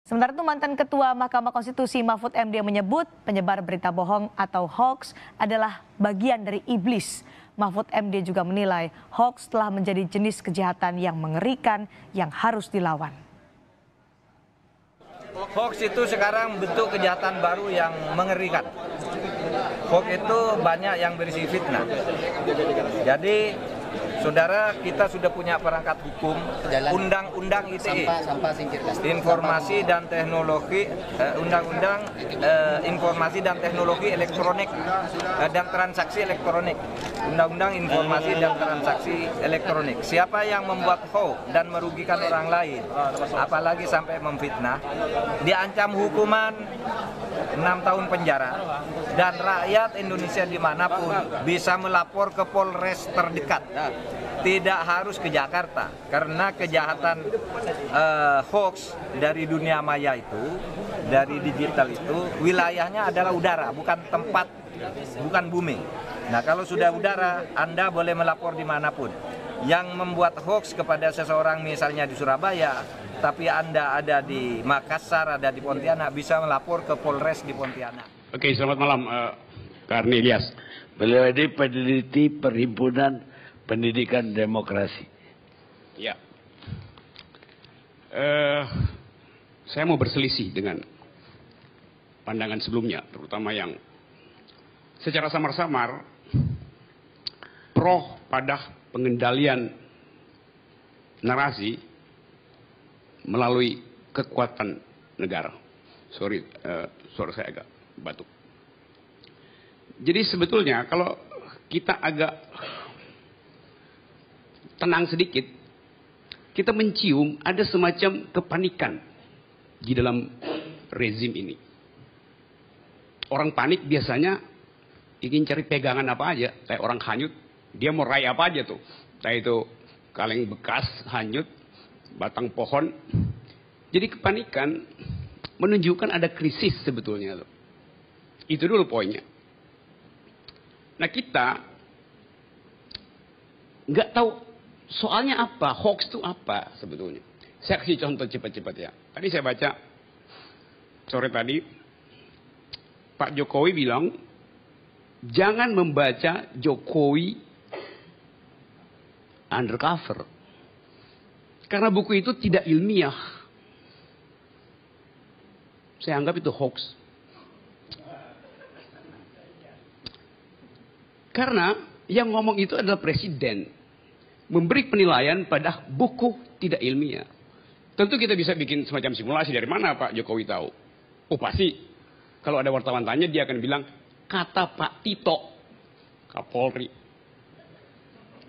Sementara itu mantan Ketua Mahkamah Konstitusi Mahfud MD menyebut penyebar berita bohong atau hoax adalah bagian dari iblis. Mahfud MD juga menilai hoax telah menjadi jenis kejahatan yang mengerikan yang harus dilawan. Hoax itu sekarang bentuk kejahatan baru yang mengerikan. Hoax itu banyak yang berisi fitnah. Jadi saudara, kita sudah punya perangkat hukum, Undang-Undang ITE, Informasi dan Teknologi, Undang-Undang Informasi dan Teknologi Elektronik dan Transaksi Elektronik, Undang-Undang Informasi dan Transaksi Elektronik. Siapa yang membuat hoax dan merugikan orang lain, apalagi sampai memfitnah, diancam hukuman 6 tahun penjara, dan rakyat Indonesia dimanapun bisa melapor ke Polres terdekat. Tidak harus ke Jakarta, karena kejahatan hoax dari dunia maya itu, dari digital itu, wilayahnya adalah udara, bukan tempat, bukan bumi. Nah, kalau sudah udara, Anda boleh melapor dimanapun. Yang membuat hoax kepada seseorang misalnya di Surabaya, tapi Anda ada di Makassar, ada di Pontianak, bisa melapor ke Polres di Pontianak. Oke, selamat malam, Karni Ilyas. Beliau ini peneliti Perhimpunan Pendidikan Demokrasi. Ya, saya mau berselisih dengan pandangan sebelumnya, terutama yang secara samar-samar pro pada pengendalian narasi melalui kekuatan negara. Sorry, suara saya agak batuk. Jadi sebetulnya kalau kita agak tenang sedikit, kita mencium ada semacam kepanikan di dalam rezim ini. Orang panik biasanya ingin cari pegangan apa aja, kayak orang hanyut, dia mau raih apa aja tuh. Kayak itu kaleng bekas, hanyut, batang pohon. Jadi kepanikan menunjukkan ada krisis sebetulnya tuh. Itu dulu poinnya. Nah, kita nggak tahu soalnya apa, hoax itu apa sebetulnya. Saya kasih contoh cepat-cepat ya. Tadi saya baca sore tadi, Pak Jokowi bilang, jangan membaca Jokowi undercover. Karena buku itu tidak ilmiah. Saya anggap itu hoax. Karena yang ngomong itu adalah presiden. Memberi penilaian pada buku tidak ilmiah. Tentu kita bisa bikin semacam simulasi. Dari mana Pak Jokowi tahu? Oh pasti. Kalau ada wartawan tanya, dia akan bilang, kata Pak Tito, Kapolri.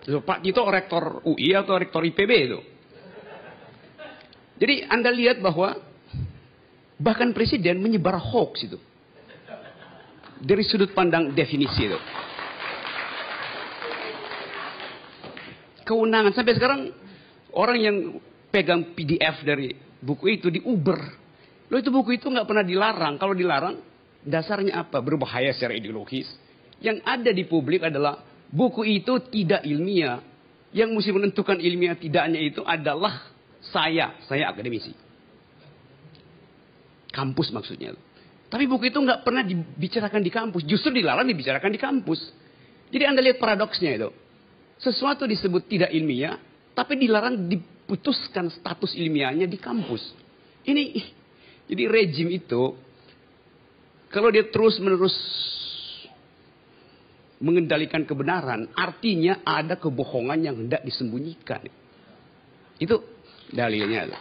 So, Pak Tito rektor UI atau rektor IPB itu. Jadi Anda lihat bahwa bahkan presiden menyebar hoax itu. Dari sudut pandang definisi itu. Kewenangan sampai sekarang orang yang pegang PDF dari buku itu di Uber. Loh, itu buku itu nggak pernah dilarang. Kalau dilarang, dasarnya apa? Berbahaya secara ideologis. Yang ada di publik adalah buku itu tidak ilmiah. Yang mesti menentukan ilmiah tidaknya itu adalah saya akademisi. Kampus maksudnya. Tapi buku itu nggak pernah dibicarakan di kampus. Justru dilarang dibicarakan di kampus. Jadi Anda lihat paradoksnya itu. Sesuatu disebut tidak ilmiah, tapi dilarang diputuskan status ilmiahnya di kampus. Jadi rejim itu, kalau dia terus-menerus mengendalikan kebenaran, artinya ada kebohongan yang hendak disembunyikan. Itu dalilnya.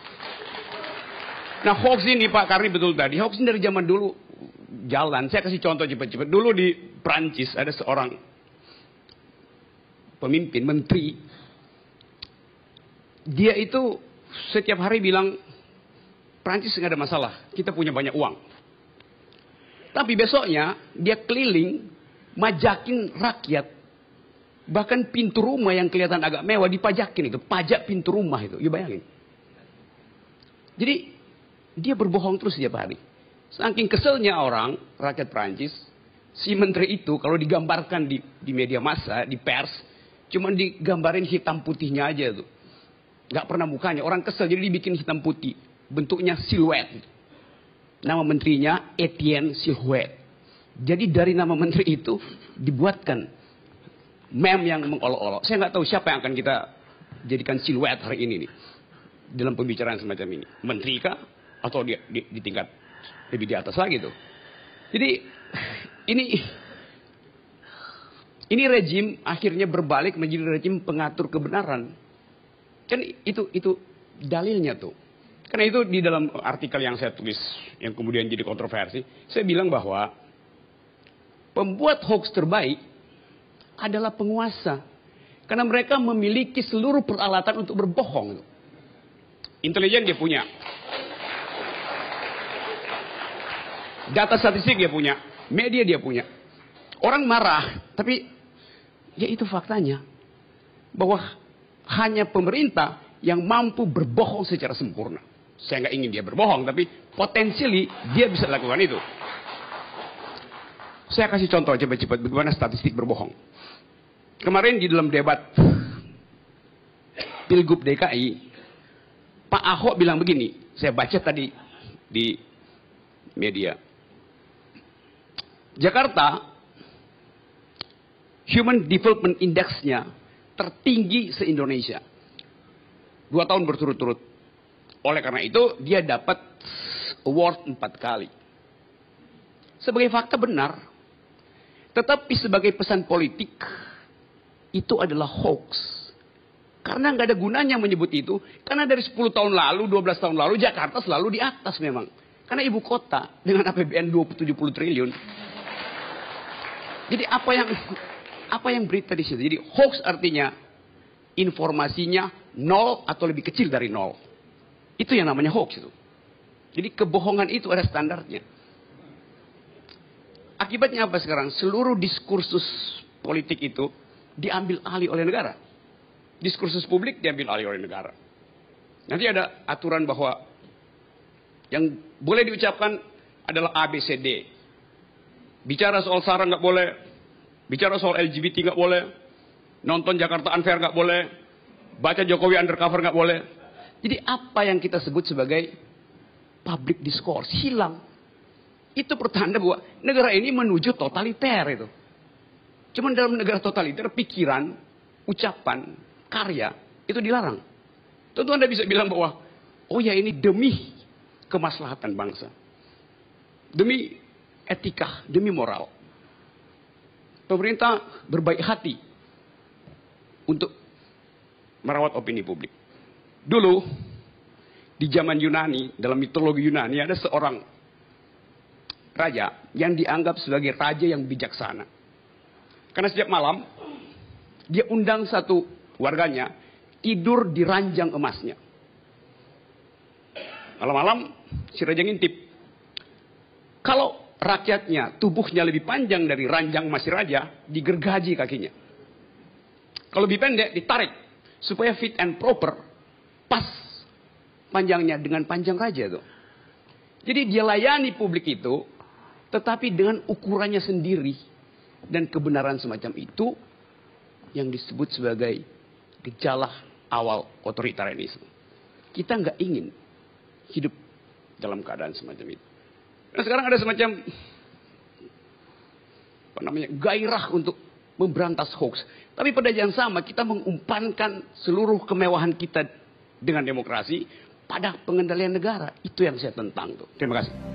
Nah, hoax ini Pak Karni betul tadi, hoax ini dari zaman dulu jalan. Saya kasih contoh cepat-cepat. Dulu di Prancis ada seorang pemimpin, menteri, dia itu setiap hari bilang, Prancis nggak ada masalah, kita punya banyak uang. Tapi besoknya dia keliling, majakin rakyat, bahkan pintu rumah yang kelihatan agak mewah dipajakin itu, pajak pintu rumah itu, you bayangin. Jadi dia berbohong terus setiap hari. Saking keselnya orang, rakyat Prancis, si menteri itu kalau digambarkan di media massa, di pers, cuma digambarin hitam putihnya aja tuh. Nggak pernah mukanya. Orang kesel jadi dibikin hitam putih. Bentuknya siluet. Nama menterinya Etienne Silhouette. Jadi dari nama menteri itu dibuatkan meme yang mengolok-olok. Saya nggak tahu siapa yang akan kita jadikan Silhouette hari ini nih. Dalam pembicaraan semacam ini. Menteri kah? Atau dia di tingkat lebih di atas lagi tuh. Jadi ini rejim akhirnya berbalik menjadi rejim pengatur kebenaran. Kan itu dalilnya tuh. Karena itu di dalam artikel yang saya tulis yang kemudian jadi kontroversi, saya bilang bahwa pembuat hoax terbaik adalah penguasa. Karena mereka memiliki seluruh peralatan untuk berbohong. Intelijen dia punya. Data statistik dia punya. Media dia punya. Orang marah, tapi ya itu faktanya. Bahwa hanya pemerintah yang mampu berbohong secara sempurna. Saya nggak ingin dia berbohong, tapi potensially dia bisa lakukan itu. Saya kasih contoh cepat-cepat bagaimana statistik berbohong. Kemarin di dalam debat Pilgub DKI, Pak Ahok bilang begini, saya baca tadi di media. Jakarta, Human Development Index-nya tertinggi se-Indonesia. 2 tahun berturut-turut. Oleh karena itu, dia dapat award 4 kali. Sebagai fakta benar. Tetapi sebagai pesan politik, itu adalah hoax. Karena nggak ada gunanya menyebut itu. Karena dari 10 tahun lalu, 12 tahun lalu, Jakarta selalu di atas memang. Karena ibu kota dengan APBN 70 triliun. Jadi apa yang berita di situ? Jadi hoax artinya informasinya nol atau lebih kecil dari nol. Itu yang namanya hoax itu. Jadi kebohongan itu ada standarnya. Akibatnya apa sekarang? Seluruh diskursus politik itu diambil alih oleh negara. Diskursus publik diambil alih oleh negara. Nanti ada aturan bahwa yang boleh diucapkan adalah ABCD. Bicara soal SARA nggak boleh. Bicara soal LGBT nggak boleh. Nonton Jakarta Unfair nggak boleh. Baca Jokowi undercover nggak boleh. Jadi apa yang kita sebut sebagai public discourse hilang. Itu pertanda bahwa negara ini menuju totaliter itu. Cuman dalam negara totaliter pikiran, ucapan, karya itu dilarang. Tentu Anda bisa bilang bahwa oh ya ini demi kemaslahatan bangsa. Demi etika, demi moral. Pemerintah berbaik hati untuk merawat opini publik. Dulu, di zaman Yunani, dalam mitologi Yunani, ada seorang raja yang dianggap sebagai raja yang bijaksana. Karena setiap malam, dia undang satu warganya tidur di ranjang emasnya. Malam-malam, si raja ngintip. Kalau rakyatnya, tubuhnya lebih panjang dari ranjang emas si raja, digergaji kakinya. Kalau lebih pendek, ditarik. Supaya fit and proper, pas panjangnya dengan panjang raja itu. Jadi dia layani publik itu, tetapi dengan ukurannya sendiri. Dan kebenaran semacam itu, yang disebut sebagai gejala awal otoritarianisme. Kita nggak ingin hidup dalam keadaan semacam itu. Nah sekarang ada semacam gairah untuk memberantas hoax. Tapi pada yang sama kita mengumpankan seluruh kemewahan kita dengan demokrasi pada pengendalian negara. Itu yang saya tentang tuh. Terima kasih.